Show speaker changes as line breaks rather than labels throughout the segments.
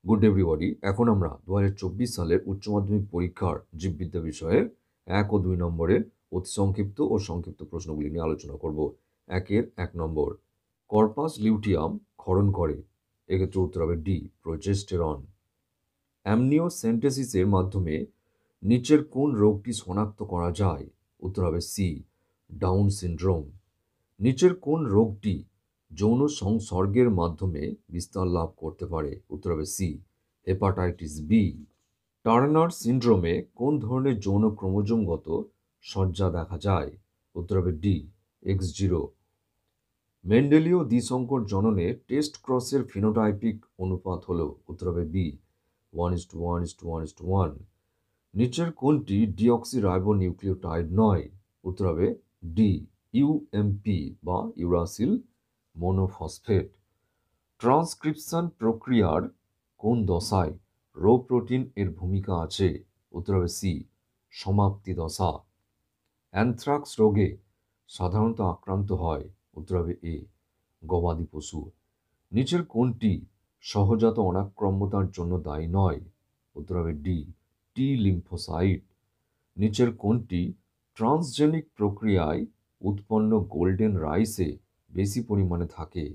Good everybody. এখন আমরা 2024 সালের উচ্চ মাধ্যমিক পরীক্ষার জীববিদ্যা বিষয়ের 1 ও 2 নম্বরের অতি সংক্ষিপ্ত ও সংক্ষিপ্ত প্রশ্নগুলি নিয়ে আলোচনা করব। 1 নম্বর, কর্পাস লিউটিয়াম ক্ষরণ করে। এক্ষেত্রে উত্তর হবে ডি, প্রোজেস্টেরন। অ্যামনিওসেন্টেসিসের মাধ্যমে নিচের কোন রোগটি শনাক্ত করা যায়? উত্তর হবে সি, ডাউন সিনড্রোম। নিচের কোন রোগটি যৌন সংসর্গের মাধ্যমে বিস্তার লাভ করতে পারে? উত্তর হবে সি, হেপাটাইটিস বি। টার্নার সিনড্রোমে কোন ধরনের যৌন ক্রোমোজোমগত সজ্জা দেখা যায়? উত্তর হবে ডি, X0। মেন্ডেলীয় দ্বিসংকর জননে টেস্ট ক্রসের ফিনোটাইপিক অনুপাত হল? উত্তর হবে বি, 1:1:1:1। নিচের কোনটি ডিঅক্সিরাইবোনিউক্লিওটাইড নয়? উত্তর হবে ডি, ইউএমপি বা ইউরাসিল মনোফসফেট। ট্রান্সক্রিপশন প্রক্রিয়ার কোন দশায় রো প্রোটিন এর ভূমিকা আছে? উত্তর হবে সি, সমাপ্তি দশা। অ্যানথ্রাক্স রোগে সাধারণত আক্রান্ত হয়? উত্তর হবে এ, গবাদি পশু। নিচের কোনটি সহজাত অনাক্রম্যতার জন্য দায়ী নয়? উত্তর হবে ডি, টি লিম্ফোসাইট। নিচের কোনটি ট্রান্সজেনিক প্রক্রিয়ায় উৎপন্ন গোল্ডেন রাইসে বেশি পরিমাণে থাকে?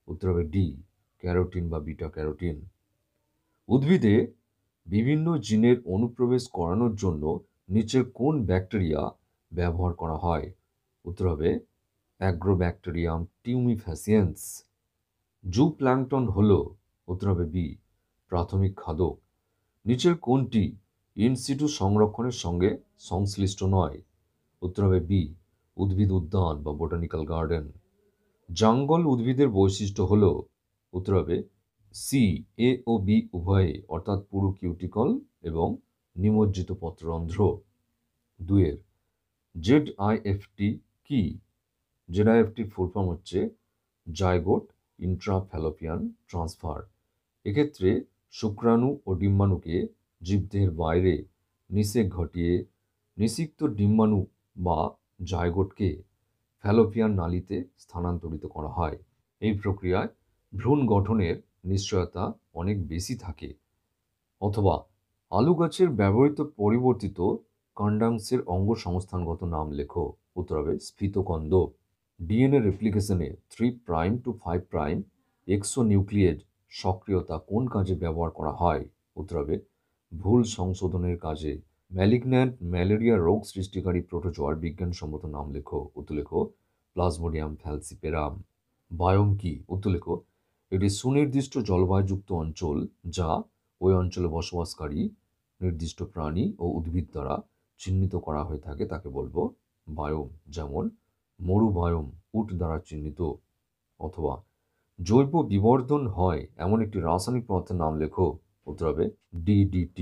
উত্তর হবে ডি, ক্যারোটিন বা বিটা ক্যারোটিন। উদ্ভিদে বিভিন্ন জিনের অনুপ্রবেশ করানোর জন্য নিচের কোন ব্যাকটেরিয়া ব্যবহার করা হয়? উত্তর হবে অ্যাগ্রোব্যাকটেরিয়াম টিউমিফ্যাসিয়েন্স। জুপ্ল্যাঙ্কটন হল? উত্তর হবে বি, প্রাথমিক খাদক। নিচের কোনটি ইনসিটু সংরক্ষণের সঙ্গে সংশ্লিষ্ট নয়? উত্তর হবে বি, উদ্ভিদ উদ্যান বা বোটানিক্যাল গার্ডেন। জঙ্গল উদ্ভিদের বৈশিষ্ট্য হল? উত্তর হবে সি, এ ও বি উভয়ে, অর্থাৎ পুরু কিউটিকল এবং নিমজ্জিত পত্ররন্ধ্র। 2 ZIFT কি? ZIFT ফুল ফর্ম হচ্ছে জাইগোট ইন্ট্রাফ্যালোপিয়ান ট্রান্সফার। এক্ষেত্রে শুক্রাণু ও ডিম্বাণুকে জীবদেহের বাইরে নিষেক ঘটিয়ে নিষিক্ত ডিম্বাণু বা জাইগোটকে ফ্যালোপিয়ান নালীতে স্থানান্তরিত করা হয়। এই প্রক্রিয়ায় ভ্রূণ গঠনের নিশ্চয়তা অনেক বেশি থাকে। অথবা আলু গাছের ব্যবহৃত পরিবর্তিত কাণ্ডাংশের অঙ্গ সংস্থানগত নাম লেখো। উত্তর হবে স্ফীতকন্দ। ডিএনএ রেপ্লিকেশনে 3' to 5' এক্সোনিউক্লিয়েজ সক্রিয়তা কোন কাজে ব্যবহার করা হয়? উত্তর হবে ভুল সংশোধনের কাজে। ম্যালিগন্যান্ট ম্যালেরিয়া রোগ সৃষ্টিকারী প্রোটোজোয়ার বিজ্ঞানসম্মত নাম লেখো। উত্তর লেখো প্লাজমোডিয়াম ফ্যালসিপেরাম। বায়োম কি? উত্তর লেখো এটি সুনির্দিষ্ট জলবায়ুযুক্ত অঞ্চল যা ওই অঞ্চলে বসবাসকারী নির্দিষ্ট প্রাণী ও উদ্ভিদ দ্বারা চিহ্নিত করা হয়ে থাকে, তাকে বলবো বায়োম। যেমন মরুবায়োম উট দ্বারা চিহ্নিত। অথবা জৈব বিবর্ধন হয় এমন একটি রাসায়নিক পদার্থের নাম লেখো। উত্তর হবে DDT।